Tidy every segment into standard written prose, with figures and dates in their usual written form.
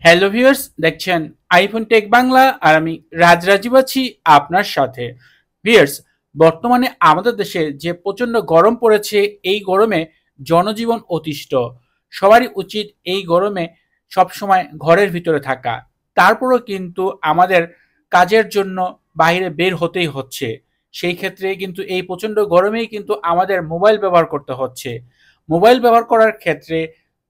Hello viewers, দেখছেন iPhone take Bangla আর আমি রাজরাজীব আছি আপনার সাথে। ভিউয়ার্স, বর্তমানে আমাদের দেশে যে প্রচণ্ড গরম পড়েছে, এই গরমে জনজীবন অতিষ্ঠ। সবারই উচিত এই গরমে সবসময় ঘরের ভিতরে থাকা। তারপরও কিন্তু আমাদের কাজের জন্য বাইরে বের হতেই হচ্ছে। সেই ক্ষেত্রে কিন্তু এই প্রচণ্ড গরমেই কিন্তু আমাদের মোবাইল ব্যবহার করতে হচ্ছে। মোবাইল ব্যবহার করার ক্ষেত্রে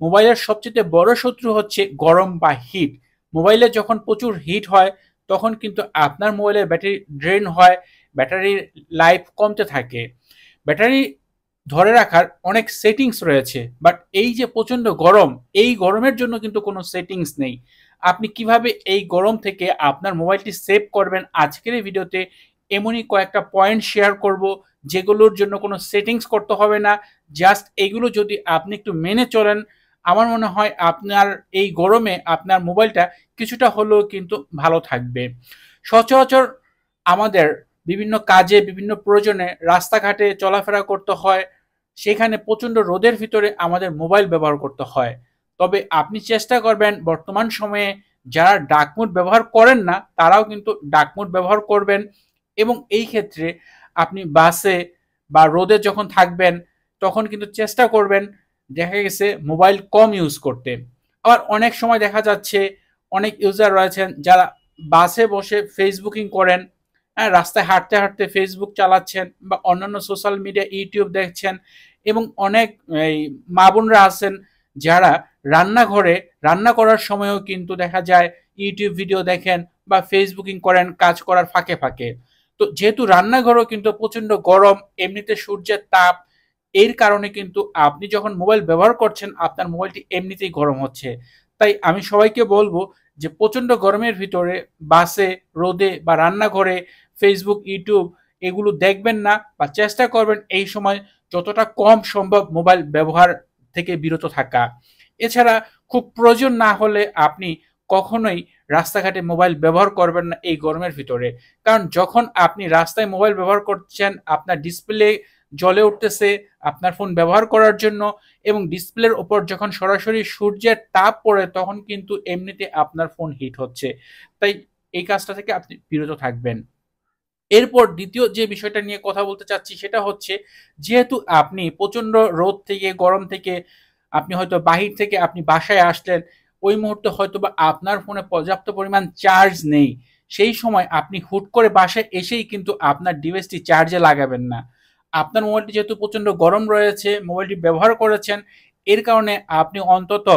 মোবাইলের সবচেয়ে বড় শত্রু হচ্ছে গরম বা হিট। মোবাইলে যখন প্রচুর হিট হয় তখন কিন্তু আপনার মোবাইলের ব্যাটারি ড্রেন হয়, ব্যাটারির লাইফ কমতে থাকে। ব্যাটারি ধরে রাখার অনেক সেটিংস রয়েছে, বাট এই যে প্রচণ্ড গরম, এই গরমের জন্য কিন্তু কোনো সেটিংস নেই। আপনি কিভাবে এই গরম থেকে আপনার মোবাইলটি সেভ করবেন, আজকের এই ভিডিওতে এমনই কয়েকটা পয়েন্ট শেয়ার করব, যেগুলোর জন্য কোনো সেটিংস করতে হবে না। জাস্ট এগুলো যদি আপনি একটু মেনে চলেন, আমার মনে হয় আপনার এই গরমে আপনার মোবাইলটা কিছুটা হলেও কিন্তু ভালো থাকবে। সচরাচর আমাদের বিভিন্ন কাজে, বিভিন্ন প্রয়োজনে রাস্তাঘাটে চলাফেরা করতে হয়, সেখানে প্রচণ্ড রোদের ভিতরে আমাদের মোবাইল ব্যবহার করতে হয়। তবে আপনি চেষ্টা করবেন বর্তমান সময়ে যারা ডার্ক মোড ব্যবহার করেন না তারাও কিন্তু ডার্ক মোড ব্যবহার করবেন। এবং এই ক্ষেত্রে আপনি বাসে বা রোদে যখন থাকবেন তখন কিন্তু চেষ্টা করবেন দেখা গেছে মোবাইল কম ইউজ করতে। আবার অনেক সময় দেখা যাচ্ছে অনেক ইউজার রয়েছেন যারা বাসে বসে ফেসবুকিং করেন, হ্যাঁ, রাস্তায় হাঁটতে হাঁটতে ফেসবুক চালাচ্ছেন বা অন্যান্য সোশ্যাল মিডিয়া ইউটিউব দেখছেন। এবং অনেক এই মা বোনরা আছেন যারা রান্নাঘরে রান্না করার সময়ও কিন্তু দেখা যায় ইউটিউব ভিডিও দেখেন বা ফেসবুকিং করেন কাজ করার ফাঁকে ফাঁকে। তো যেহেতু রান্নাঘরও কিন্তু প্রচণ্ড গরম, এমনিতে সূর্যের তাপ, এর কারণে কিন্তু আপনি যখন মোবাইল ব্যবহার করছেন আপনার মোবাইলটি এমনিতেই গরম হচ্ছে। তাই আমি সবাইকে বলবো যে প্রচণ্ড গরমের ভিতরে বাসে, রোদে বা রান্নাঘরে ফেসবুক, ইউটিউব এগুলো দেখবেন না, বা চেষ্টা করবেন এই সময় যতটা কম সম্ভব মোবাইল ব্যবহার থেকে বিরত থাকা। এছাড়া খুব প্রয়োজন না হলে আপনি কখনোই রাস্তাঘাটে মোবাইল ব্যবহার করবেন না এই গরমের ভিতরে। কারণ যখন আপনি রাস্তায় মোবাইল ব্যবহার করছেন আপনার ডিসপ্লে জ্বলে উঠতেছে আপনার ফোন ব্যবহার করার জন্য, এবং ডিসপ্লের ওপর যখন সরাসরি সূর্যের তাপ পড়ে তখন কিন্তু এমনিতে আপনার ফোন হিট হচ্ছে। তাই এই কাজটা থেকে আপনি বিরত থাকবেন। এরপর দ্বিতীয় যে বিষয়টা নিয়ে কথা বলতে চাচ্ছি সেটা হচ্ছে, যেহেতু আপনি প্রচণ্ড রোদ থেকে, গরম থেকে আপনি হয়তো বাহির থেকে আপনি বাসায় আসলেন, ওই মুহূর্তে হয়তো বা আপনার ফোনে পর্যাপ্ত পরিমাণ চার্জ নেই। সেই সময় আপনি হুট করে বাসায় এসেই কিন্তু আপনার ডিভাইসটি চার্জে লাগাবেন না। আপনার মোবাইলটি যেহেতু প্রচণ্ড গরম রয়েছে, মোবাইলটি ব্যবহার করেছেন, এর কারণে আপনি অন্তত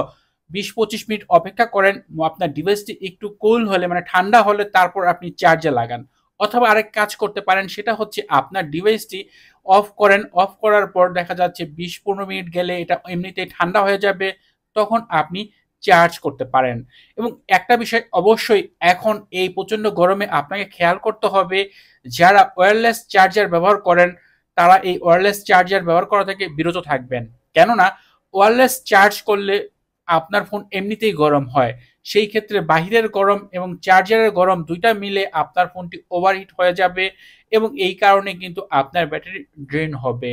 ২০-২৫ মিনিট অপেক্ষা করেন, আপনার ডিভাইসটি একটু কুল হলে মানে ঠান্ডা হলে তারপর আপনি চার্জে লাগান। অথবা আরেক কাজ করতে পারেন, সেটা হচ্ছে আপনার ডিভাইসটি অফ করেন, অফ করার পর দেখা যাচ্ছে ২০-১৫ মিনিট গেলে এটা এমনিতেই ঠান্ডা হয়ে যাবে, তখন আপনি চার্জ করতে পারেন। এবং একটা বিষয় অবশ্যই এখন এই প্রচণ্ড গরমে আপনাকে খেয়াল করতে হবে, যারা ওয়্যারলেস চার্জার ব্যবহার করেন তারা এই ওয়্যারলেস চার্জার ব্যবহার করা থেকে বিরত থাকবেন। কেননা ওয়্যারলেস চার্জ করলে আপনার ফোন এমনিতেই গরম হয়। সেই ক্ষেত্রে বাহিরের গরম এবং চার্জারের গরম দুইটা মিলে আপনার ফোনটি ওভারহিট হয়ে যাবে, এবং এই কারণে কিন্তু আপনার ব্যাটারি ড্রেন হবে।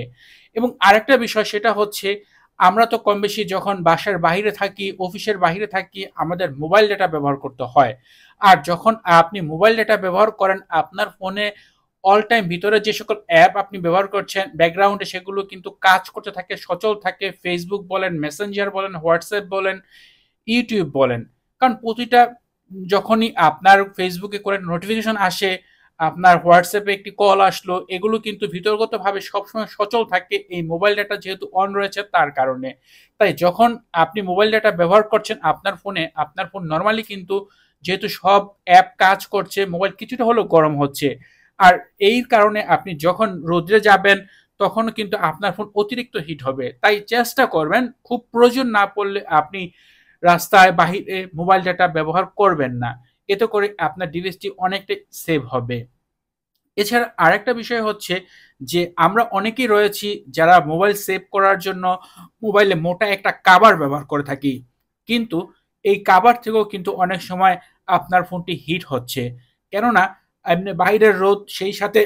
এবং আরেকটা বিষয় সেটা হচ্ছে, আমরা তো কম বেশি যখন বাসার বাহিরে থাকি, অফিসের বাহিরে থাকি, আমাদের মোবাইল ডেটা ব্যবহার করতে হয়। আর যখন আপনি মোবাইল ডেটা ব্যবহার করেন আপনার ফোনে অল টাইম ভিতরে যে সকল অ্যাপ আপনি ব্যবহার করছেন ব্যাকগ্রাউন্ডে সেগুলো কিন্তু কাজ করতে থাকে, সচল থাকে। ফেসবুক বলেন, মেসেঞ্জার বলেন, হোয়াটসঅ্যাপ বলেন, ইউটিউব বলেন। কারণ প্রতিটা যখনই আপনার ফেসবুকে করে নোটিফিকেশন আসে, আপনার হোয়াটসঅ্যাপে একটি কল আসলো, এগুলো কিন্তু ভিতরগতভাবে সবসময় সচল থাকে এই মোবাইল ডাটা যেহেতু অন রয়েছে তার কারণে। তাই যখন আপনি মোবাইল ডাটা ব্যবহার করছেন আপনার ফোনে, আপনার ফোন নর্মালি কিন্তু যেহেতু সব অ্যাপ কাজ করছে, মোবাইল কিছুটা হলেও গরম হচ্ছে। আর এই কারণে আপনি যখন রোদ্রে যাবেন তখনও কিন্তু আপনার ফোন অতিরিক্ত হিট হবে। তাই চেষ্টা করবেন খুব প্রয়োজন না পড়লে আপনি রাস্তায় বাহিরে মোবাইল ডাটা ব্যবহার করবেন না। এতে করে আপনার ডিভাইসটি অনেকটাই সেভ হবে। এছাড়া আরেকটা বিষয় হচ্ছে যে আমরা অনেকেই রয়েছি যারা মোবাইল সেভ করার জন্য মোবাইলে মোটা একটা কাভার ব্যবহার করে থাকি। কিন্তু এই কাভার থেকেও কিন্তু অনেক সময় আপনার ফোনটি হিট হচ্ছে। কেননা এমনি বাইরের রোদ, সেই সাথে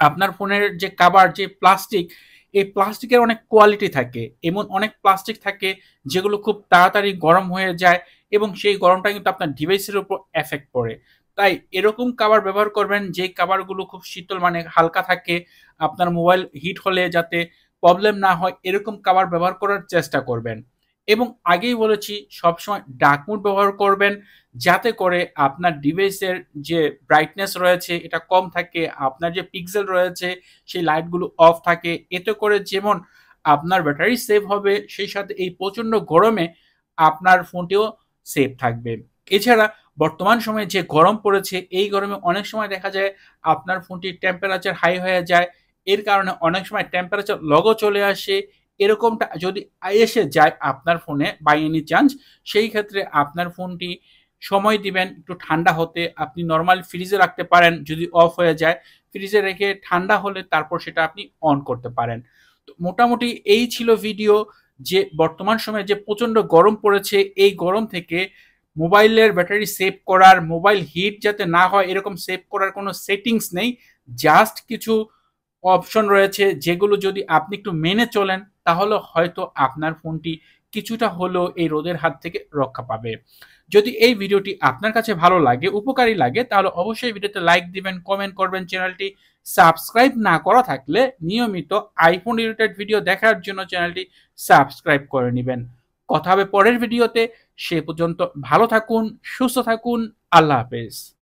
আপনার ফোনের যে কাভার, যে প্লাস্টিক, এই প্লাস্টিকের অনেক কোয়ালিটি থাকে। এমন অনেক প্লাস্টিক থাকে যেগুলো খুব তাড়াতাড়ি গরম হয়ে যায়, এবং সেই গরমটা কিন্তু আপনার ডিভাইসের উপর এফেক্ট পড়ে। তাই এরকম কভার ব্যবহার করবেন যে কভারগুলো খুব শীতল মানে হালকা থাকে, আপনার মোবাইল হিট হলে যাতে প্রবলেম না হয় এরকম কভার ব্যবহার করার চেষ্টা করবেন। এবং আগেই বলেছি সবসময় ডার্ক মোড ব্যবহার করবেন যাতে করে আপনার ডিভাইসের যে ব্রাইটনেস রয়েছে এটা কম থাকে, আপনার যে পিক্সেল রয়েছে সেই লাইটগুলো অফ থাকে। এতে করে যেমন আপনার ব্যাটারি সেভ হবে, সেই সাথে এই প্রচণ্ড গরমে আপনার ফোনটিও সেফ থাকবে। এছাড়া বর্তমান সময়ে যে গরম পড়েছে এই গরমে অনেক সময় দেখা যায় আপনার ফোনটির টেম্পারেচার হাই হয়ে যায়। এর কারণে অনেক সময় টেম্পারেচার লগও চলে আসে। এরকমটা যদি এসে যায় আপনার ফোনে বাই এনি চান্স, সেই ক্ষেত্রে আপনার ফোনটি সময় দিবেন একটু ঠান্ডা হতে। আপনি নর্মাল ফ্রিজে রাখতে পারেন, যদি অফ হয়ে যায় ফ্রিজে রেখে ঠান্ডা হলে তারপর সেটা আপনি অন করতে পারেন। তো মোটামুটি এই ছিল ভিডিও যে বর্তমান সময়ে যে প্রচণ্ড গরম পড়েছে এই গরম থেকে মোবাইলের ব্যাটারি সেভ করার, মোবাইল হিট যাতে না হয় এরকম সেভ করার কোনো সেটিংস নেই। জাস্ট কিছু অপশন রয়েছে যেগুলো যদি আপনি একটু মেনে চলেন তাহলে হয়তো আপনার ফোনটি কিছুটা হলেও এই রোদের হাত থেকে রক্ষা পাবে। যদি এই ভিডিওটি আপনার কাছে ভালো লাগে, উপকারী লাগে, তাহলে অবশ্যই ভিডিওতে লাইক দিবেন, কমেন্ট করবেন। চ্যানেলটি সাবস্ক্রাইব না করা থাকলে নিয়মিত আইফোন রিলেটেড ভিডিও দেখার জন্য চ্যানেলটি সাবস্ক্রাইব করে নেবেন। কথা হবে পরের ভিডিওতে। সে পর্যন্ত ভালো থাকুন, সুস্থ থাকুন। আল্লাহ হাফেজ।